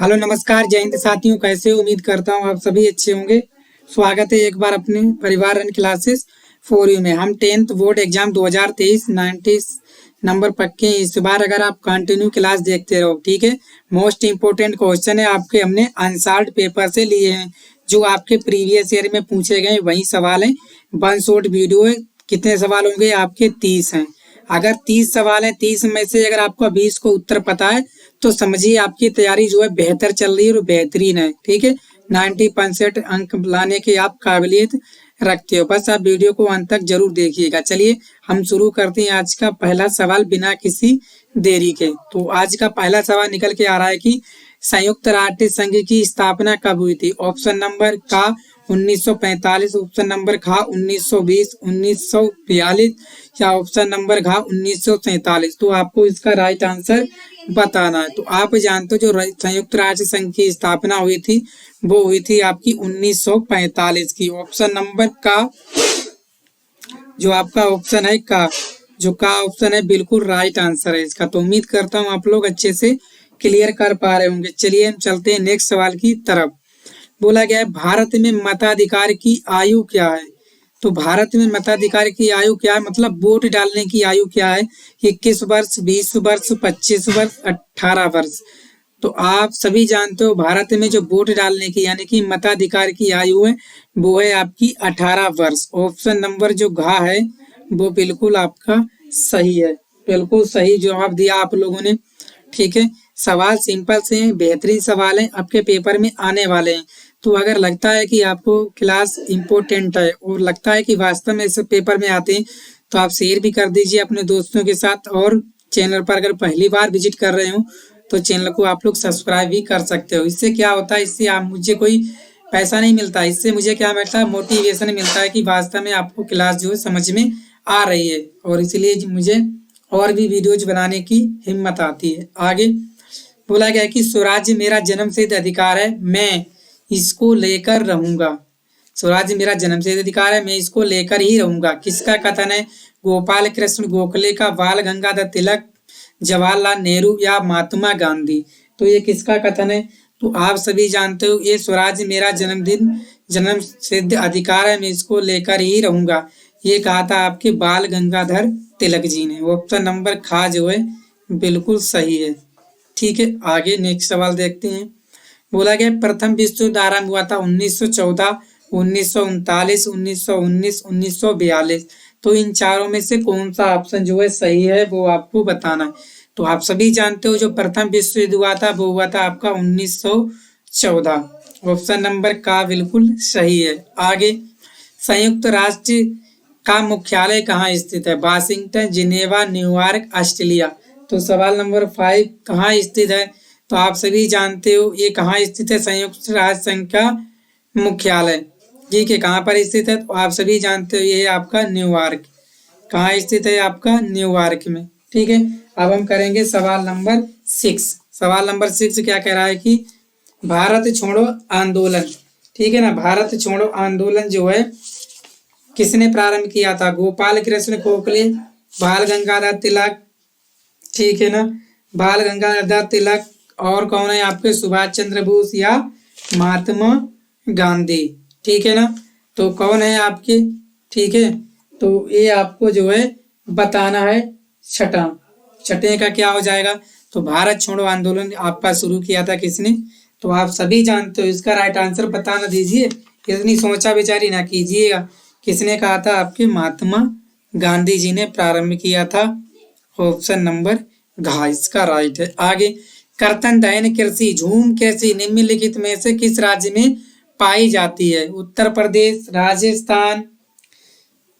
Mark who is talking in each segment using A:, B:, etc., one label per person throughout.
A: Hello नमस्कार जय हिंद साथियों, कैसे हो? उम्मीद करता हूँ आप सभी अच्छे होंगे। स्वागत है एक बार अपने परिवार रन क्लासेस फॉर यू में। हम 10th बोर्ड एग्जाम 2023 90 नंबर पक्के हैं इस बार, अगर आप कंटिन्यू क्लास देखते रहो। ठीक है, मोस्ट इम्पोर्टेंट क्वेश्चन है आपके, हमने अनसॉल्व्ड पेपर से लिए हैं जो आपके प्रीवियस ईयर में पूछे गए वही सवाल है। वन शॉट वीडियो है। कितने सवाल होंगे आपके? 30 हैं। अगर 30 सवाल है, 30 में से अगर आपको 20 को उत्तर पता है तो समझिए आपकी तैयारी जो है बेहतर चल रही है और बेहतरीन है। ठीक है, 90% अंक लाने की आप काबिलियत रखते हो। बस आप वीडियो को अंत तक जरूर देखिएगा। चलिए हम शुरू करते हैं आज का पहला सवाल बिना किसी देरी के। तो आज का पहला सवाल निकल के आ रहा है कि संयुक्त राष्ट्र संघ की स्थापना कब हुई थी? ऑप्शन नंबर का 1945, ऑप्शन नंबर खा 1920, 1942 या ऑप्शन नंबर घा 1947। तो आपको इसका राइट आंसर बताना है। तो आप जानते हो जो संयुक्त राष्ट्र संघ की स्थापना हुई थी वो हुई थी आपकी 1945 की। ऑप्शन नंबर का जो आपका ऑप्शन है का, जो का ऑप्शन है बिल्कुल राइट आंसर है इसका। तो उम्मीद करता हूँ आप लोग अच्छे से क्लियर कर पा रहे होंगे। चलिए हम चलते हैं नेक्स्ट सवाल की तरफ। बोला गया है भारत में मताधिकार की आयु क्या है? तो भारत में मताधिकार की आयु क्या है, मतलब वोट डालने की आयु क्या है? 21 वर्ष, 20 वर्ष, 25 वर्ष, 18 वर्ष। तो आप सभी जानते हो भारत में जो वोट डालने की यानी कि मताधिकार की आयु है वो है आपकी 18 वर्ष। ऑप्शन नंबर जो घा है वो बिल्कुल आपका सही है। बिल्कुल सही जवाब दिया आप लोगों ने। ठीक है, सवाल सिंपल से हैं, बेहतरीन सवाल हैं, आपके पेपर में आने वाले हैं। तो अगर लगता है कि आपको क्लास इम्पोर्टेंट है और लगता है कि वास्तव में इस पेपर में आते हैं तो आप शेयर भी कर दीजिए अपने दोस्तों के साथ। और चैनल पर अगर पहली बार विजिट कर रहे हो तो चैनल को आप लोग सब्सक्राइब भी कर सकते हो। इससे क्या होता है, इससे आप मुझे कोई पैसा नहीं मिलता, इससे मुझे क्या मिलता है, मोटिवेशन मिलता है कि वास्तव में आपको क्लास जो है समझ में आ रही है और इसलिए मुझे और भी वीडियोज बनाने की हिम्मत आती है। आगे बोला गया कि स्वराज्य मेरा जन्मसिद्ध अधिकार है, मैं इसको लेकर रहूंगा। स्वराज्य मेरा जन्मसिद्ध अधिकार है, मैं इसको लेकर ही रहूंगा। किसका कथन है? गोपाल कृष्ण गोखले का, बाल गंगाधर तिलक, जवाहरलाल नेहरू या महात्मा गांधी। तो ये किसका कथन है? तो आप सभी जानते हो ये स्वराज्य मेरा जन्म सिद्ध अधिकार है, मैं इसको लेकर ही रहूंगा। ये कहा था आपके बाल गंगाधर तिलक जी ने। ऑप्शन नंबर खा जो है बिल्कुल सही है। ठीक है, आगे नेक्स्ट सवाल देखते हैं। बोला गया प्रथम विश्व युद्ध आरंभ हुआ था 1914, 1939, 1919, 1942। तो इन चारों में से कौन सा ऑप्शन जो है सही है वो आपको बताना है। तो आप सभी जानते हो जो प्रथम विश्व युद्ध हुआ था वो हुआ था आपका 1914। ऑप्शन नंबर का बिल्कुल सही है। आगे संयुक्त राष्ट्र का मुख्यालय कहाँ स्थित है? Washington, Geneva, New York, Australia. तो सवाल नंबर 5 कहाँ स्थित है? तो आप सभी जानते हो ये कहाँ स्थित है, संयुक्त राष्ट्र संघ का मुख्यालय। ठीक है, कहाँ पर स्थित है? तो आप सभी जानते हो ये है आपका न्यूयॉर्क। कहाँ स्थित है? आपका न्यूयॉर्क में। ठीक है, अब हम करेंगे सवाल नंबर 6। सवाल नंबर 6 क्या कह रहा है कि भारत छोड़ो आंदोलन, ठीक है ना, भारत छोड़ो आंदोलन जो है किसने प्रारंभ किया था? गोपाल कृष्ण गोखले, बाल गंगाधर तिलक, ठीक है ना, बाल गंगाधर तिलक, और कौन है आपके सुभाष चंद्र बोस या महात्मा गांधी। ठीक है ना, तो कौन है आपके? ठीक है, तो ये आपको जो है बताना है। छठे का क्या हो जाएगा? तो भारत छोड़ो आंदोलन आपका शुरू किया था किसने? तो आप सभी जानते हो, इसका राइट आंसर बताना दीजिए, इतनी सोचा विचारी ना कीजिएगा। किसने कहा था? आपके महात्मा गांधी जी ने प्रारंभ किया था। ऑप्शन नंबर घा इसका राइट है। आगे कर्तन दयन कृषि झूम कृषि निम्नलिखित में से किस राज्य में पाई जाती है? उत्तर प्रदेश, राजस्थान,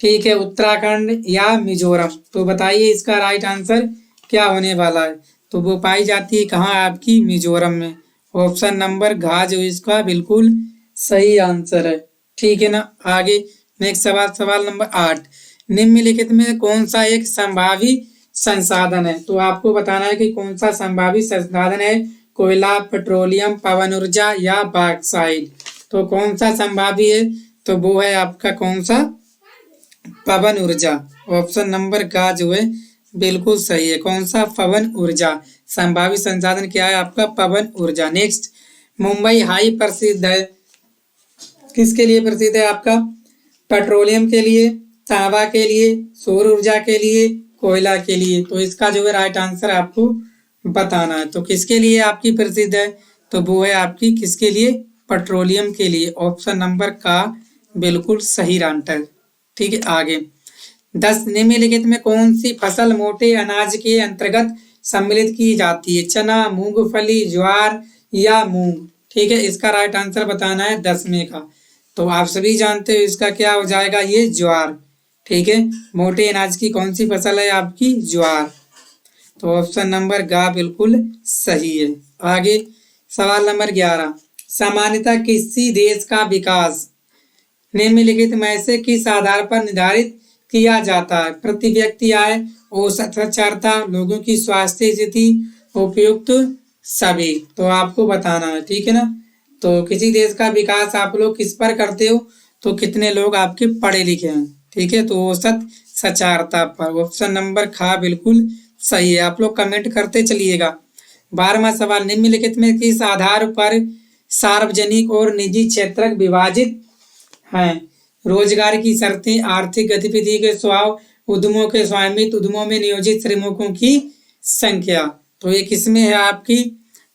A: ठीक है, उत्तराखंड या मिजोरम। तो बताइए इसका राइट आंसर क्या होने वाला है? तो वो पाई जाती है कहाँ? आपकी मिजोरम में। ऑप्शन नंबर घा जो इसका बिल्कुल सही आंसर है। ठीक है ना, आगे नेक्स्ट सवाल, सवाल नंबर 8। निम्नलिखित में कौन सा एक संभावी संसाधन है? तो आपको बताना है कि कौन सा संभावित संसाधन है। कोयला, पेट्रोलियम, पवन ऊर्जा या बॉक्साइट। तो कौन सा संभावी है? तो वो है आपका कौन सा? पवन ऊर्जा। ऑप्शन नंबर का जो है बिल्कुल सही है। कौन सा? पवन ऊर्जा संभावित संसाधन क्या है आपका? पवन ऊर्जा। नेक्स्ट, मुंबई हाई प्रसिद्ध है, किसके लिए प्रसिद्ध है आपका? पेट्रोलियम के लिए, तांबा के लिए, सौर ऊर्जा के लिए, कोयला के लिए। तो इसका जो है राइट आंसर आपको बताना है। तो किसके लिए आपकी प्रसिद्ध है? तो वो है आपकी किसके लिए? पेट्रोलियम के लिए। ऑप्शन नंबर का बिल्कुल सही आंसर। ठीक है, आगे 10 निम्नलिखित में कौन सी फसल मोटे अनाज के अंतर्गत सम्मिलित की जाती है? चना, मूंगफली, ज्वार या मूंग। ठीक है, इसका राइट आंसर बताना है 10वें का। तो आप सभी जानते हो इसका क्या हो जाएगा? ये ज्वार। ठीक है, मोटे अनाज की कौन सी फसल है आपकी? ज्वार। तो ऑप्शन नंबर गा बिल्कुल सही है। आगे सवाल नंबर 11, सामान्यतः किसी देश का विकास निम्नलिखित में से किस आधार पर निर्धारित किया जाता है? प्रति व्यक्ति आय, औसत साक्षरता, लोगों की स्वास्थ्य स्थिति, उपयुक्त सभी। तो आपको बताना है। ठीक है ना, तो किसी देश का विकास आप लोग किस पर करते हो? तो कितने लोग आपके पढ़े लिखे हैं। ठीक है, तो औसत साक्षरता पर। ऑप्शन नंबर खा बिल्कुल सही है। आप लोग कमेंट करते चलिएगा। 12वां सवाल, निम्नलिखित में किस आधार पर सार्वजनिक और निजी क्षेत्र विभाजित हैं? रोजगार की शर्तें, आर्थिक गतिविधि के स्वभाव, उद्यमों के स्वामित्व, उद्यमों में नियोजित श्रमिकों की संख्या। तो ये किसमें है आपकी?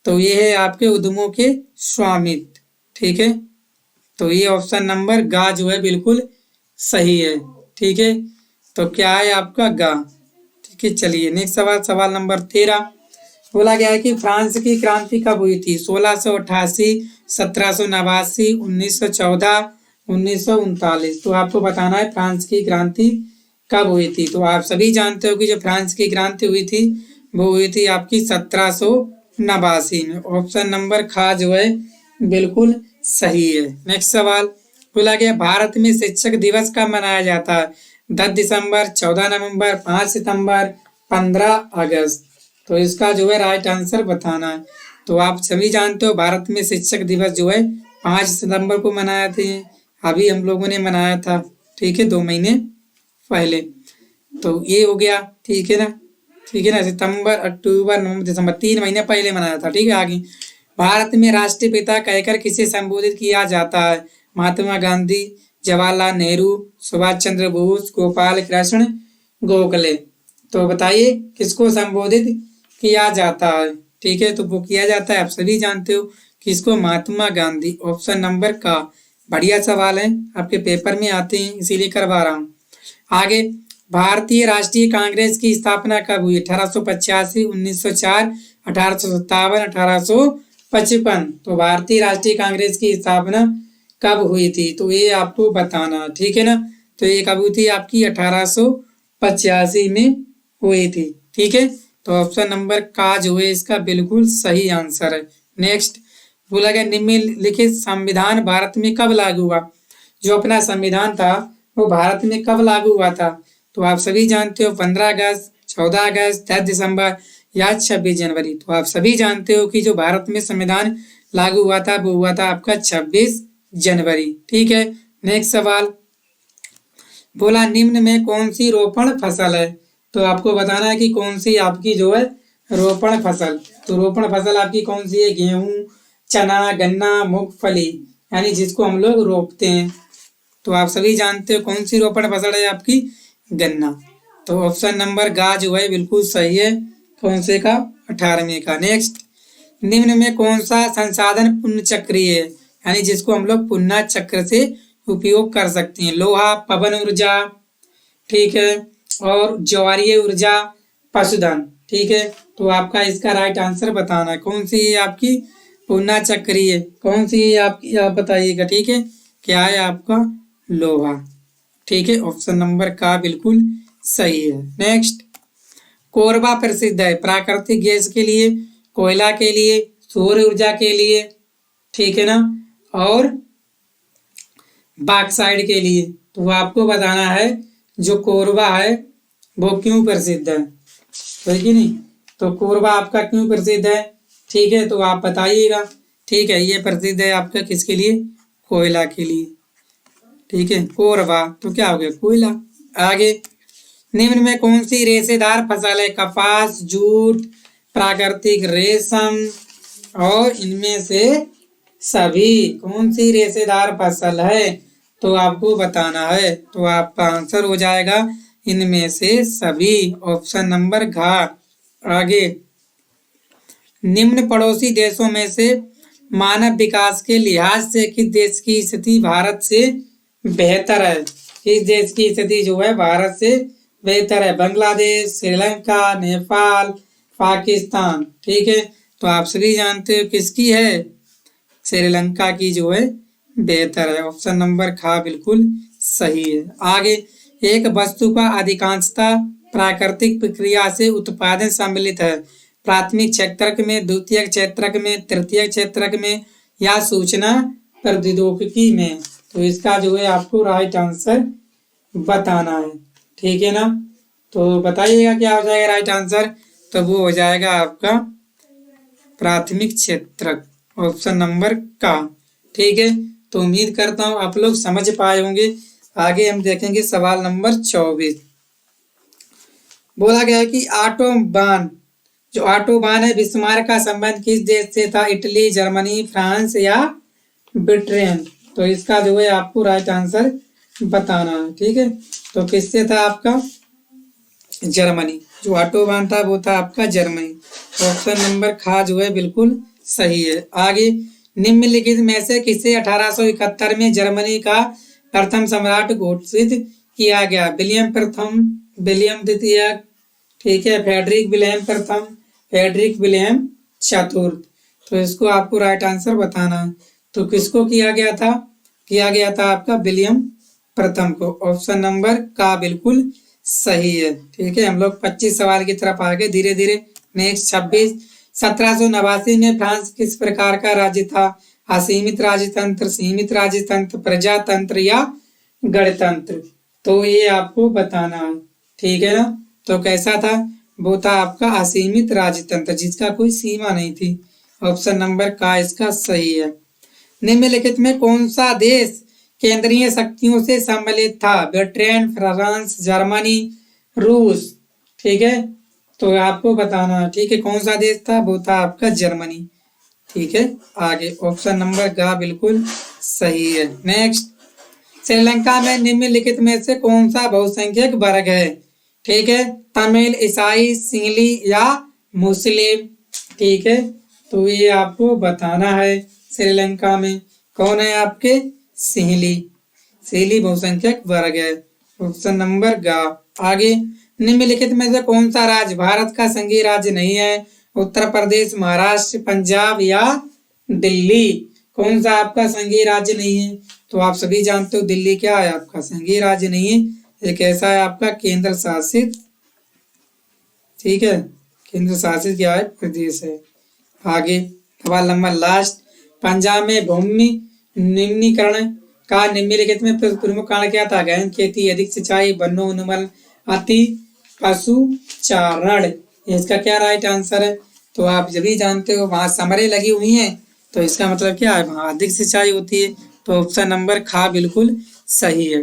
A: तो ये है आपके उद्यमों के स्वामित्व। ठीक है, तो ये ऑप्शन नंबर गा जो है बिल्कुल सही है। ठीक है, तो क्या है आपका? गा। ठीक है, चलिए नेक्स्ट सवाल, सवाल नंबर 13। बोला गया है कि फ्रांस की क्रांति कब हुई थी? 1688, 1789, 1914, 1939। तो आपको बताना है फ्रांस की क्रांति कब हुई थी। तो आप सभी जानते हो कि जो फ्रांस की क्रांति हुई थी वो हुई थी आपकी 1789 में। ऑप्शन नंबर खा जो है बिल्कुल सही है। नेक्स्ट सवाल, बोला गया भारत में शिक्षक दिवस कब मनाया जाता है? 10 दिसंबर, 14 नवंबर, 5 सितंबर, 15 अगस्त। तो इसका जो है राइट आंसर बताना है। तो आप सभी जानते हो भारत में शिक्षक दिवस जो है 5 सितंबर को मनाया थे। अभी हम लोगों ने मनाया था। ठीक है, 2 महीने पहले। तो ये हो गया। ठीक है ना, ठीक है ना, सितंबर, अक्टूबर, नवंबर, दिसंबर 3 महीने पहले मनाया था। ठीक है, आगे भारत में राष्ट्रीय पिता कहकर किसे संबोधित किया जाता है? महात्मा गांधी, जवाहरलाल नेहरू, सुभाष चंद्र बोस, गोपाल कृष्ण गोखले। तो बताइए किसको संबोधित किया जाता है? ठीक है, तो वो किया जाता है, आप सभी जानते हो किसको? महात्मा गांधी। ऑप्शन नंबर का। बढ़िया सवाल है, आपके पेपर में आते हैं इसीलिए करवा रहा हूँ। आगे भारतीय राष्ट्रीय कांग्रेस की स्थापना कब हुई? 1885, 1904, 1857, 1855। तो भारतीय राष्ट्रीय कांग्रेस की स्थापना कब हुई थी? तो ये आपको बताना। ठीक है ना, तो ये कब हुई थी आपकी? 1885 में हुई थी। ठीक है, तो ऑप्शन नंबर का जो है इसका बिल्कुल सही आंसर है। नेक्स्ट, बोला गया निम्नलिखित संविधान भारत में कब लागू हुआ? जो अपना संविधान था वो भारत में कब लागू हुआ था? तो आप सभी जानते हो 15 अगस्त, 14 अगस्त, 10 दिसंबर या 26 जनवरी। तो आप सभी जानते हो कि जो भारत में संविधान लागू हुआ था वो हुआ था आपका 26 जनवरी। ठीक है, नेक्स्ट सवाल, बोला निम्न में कौन सी रोपण फसल है? तो आपको बताना है कि कौन सी आपकी जो है रोपण फसल। तो रोपण फसल आपकी कौन सी है? गेहूं, चना, गन्ना, मूंगफली, यानी जिसको हम लोग रोपते हैं। तो आप सभी जानते हो कौन सी रोपण फसल है आपकी? गन्ना। तो ऑप्शन नंबर गा जो है बिल्कुल सही है। कौन से का? 18वें का। नेक्स्ट, निम्न में कौन सा संसाधन पुण्य चक्रीय है, यानी जिसको हम लोग पुण्य चक्र से उपयोग कर सकते हैं? लोहा, पवन ऊर्जा, ठीक है, और ज्वारीय ऊर्जा, पशुधन। ठीक है, तो आपका इसका राइट आंसर बताना है। कौन सी है आपकी पुण्य चक्रीय? कौन सी है आपकी? आप बताइएगा। ठीक है, क्या है आपका? लोहा। ठीक है, ऑप्शन नंबर का बिल्कुल सही है। नेक्स्ट, कोरबा प्रसिद्ध है प्राकृतिक गैस के लिए, कोयला के लिए, सौर ऊर्जा के लिए, ठीक है ना, और बॉक्साइट के लिए। तो आपको बताना है जो कोरबा है वो क्यों प्रसिद्ध है, कि नहीं? तो कोरबा आपका क्यों प्रसिद्ध है? ठीक है, तो आप बताइएगा। ठीक है, ये प्रसिद्ध है आपका किसके लिए? कोयला के लिए। ठीक है, कोरबा तो क्या हो गया? कोयला। आगे, निम्न में कौन सी रेशेदार फसल है? कपास, जूट, प्राकृतिक रेशम और इनमें से सभी कौन सी रेशेदार फसल है, तो आपको बताना है। तो आपका आंसर हो जाएगा इनमें से सभी, ऑप्शन नंबर घ। आगे, निम्न पड़ोसी देशों में से मानव विकास के लिहाज से किस देश की स्थिति भारत से बेहतर है? किस देश की स्थिति जो है भारत से बेहतर है? बांग्लादेश, श्रीलंका, नेपाल, पाकिस्तान। ठीक है, तो आप सभी जानते हो किसकी है, श्रीलंका की जो है बेहतर है। ऑप्शन नंबर ख बिल्कुल सही है। आगे, एक वस्तु का अधिकांशतः प्राकृतिक प्रक्रिया से उत्पादन सम्मिलित है, प्राथमिक क्षेत्रक में, द्वितीयक क्षेत्रक में, तृतीयक क्षेत्रक में या सूचना प्रौद्योगिकी में। तो इसका जो है आपको राइट आंसर बताना है। ठीक है ना, तो बताइएगा क्या हो जाएगा राइट आंसर। तो वो हो जाएगा आपका प्राथमिक क्षेत्रक, ऑप्शन नंबर का। ठीक है, तो उम्मीद करता हूँ आप लोग समझ पाए होंगे। आगे हम देखेंगे सवाल नंबर 24। बोला गया है कि ऑटोबान, जो ऑटोबान है, बिस्मार्क का संबंध किस देश से था? इटली, जर्मनी, फ्रांस या ब्रिटेन। तो इसका जो है आपको राइट आंसर बताना है। ठीक है, तो किससे था आपका? जर्मनी। जो ऑटोबान था वो था आपका जर्मनी। ऑप्शन नंबर ख जो है बिल्कुल सही है। आगे, निम्नलिखित में से किसे 1871 में जर्मनी का प्रथम सम्राट घोषित किया गया? विलियम प्रथम, विलियम द्वितीय, ठीक है, फ्रेडरिक विलियम प्रथम, फ्रेडरिक विलियम चतुर्थ। तो इसको आपको राइट आंसर बताना है। तो किसको किया गया था? किया गया था आपका विलियम प्रथम को। ऑप्शन नंबर का बिल्कुल सही है। ठीक है, हम लोग 25 सवाल की तरफ आगे धीरे धीरे। नेक्स्ट 26, 1789 में फ्रांस किस प्रकार का राज्य था? असीमित राजतंत्र, सीमित राजतंत्र, प्रजातंत्र या गणतंत्र। तो ये आपको बताना है। ठीक है ना, तो कैसा था? वो था आपका असीमित राजतंत्र, जिसका कोई सीमा नहीं थी। ऑप्शन नंबर का इसका सही है। निम्नलिखित में कौन सा देश केंद्रीय शक्तियों से सम्मिलित था? ब्रिटेन, फ्रांस, जर्मनी, रूस। ठीक है, तो आपको बताना है। ठीक है, कौन सा देश था? वो था आपका जर्मनी। ठीक है, आगे ऑप्शन नंबर ग बिल्कुल सही है। नेक्स्ट, श्रीलंका में निम्नलिखित में से कौन सा बहुसंख्यक वर्ग है? ठीक है, तमिल, ईसाई, सिंहली या मुस्लिम। ठीक है, तो ये आपको बताना है। श्रीलंका में कौन है आपके? सिंहली। सिंहली बहुसंख्यक वर्ग है। ऑप्शन नंबर ग। आगे, निम्नलिखित में से कौन सा राज्य भारत का संघीय राज्य नहीं है? उत्तर प्रदेश, महाराष्ट्र, पंजाब या दिल्ली। कौन सा आपका संघीय राज्य नहीं है? तो आप सभी जानते हो दिल्ली क्या है आपका संघीय राज्य नहीं है, एक ऐसा है आपका केंद्र शासित, ठीक है, केंद्र शासित क्या है? प्रदेश है। आगे सवाल नंबर लास्ट, पंजाब में भूमि निम्नीकरण का निम्नलिखित में प्रमुख कारण क्या था? गहन खेती, अधिक सिंचाई, वनोन्मूलन, अति पशुचारण। इसका क्या राइट आंसर है? तो आप जब भी जानते हो वहां समरें लगी हुई हैं, तो इसका मतलब क्या है? वहां अधिक सिंचाई होती है। तो ऑप्शन नंबर खा बिल्कुल सही है।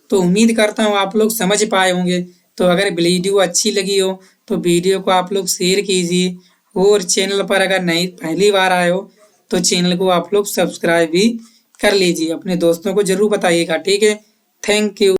A: तो उम्मीद करता हूँ आप लोग समझ पाए होंगे। तो अगर वीडियो अच्छी लगी हो तो वीडियो को आप लोग शेयर कीजिए, और चैनल पर अगर नहीं पहली बार आए हो तो चैनल को आप लोग सब्सक्राइब भी कर लीजिए। अपने दोस्तों को जरूर बताइएगा। ठीक है, थैंक यू।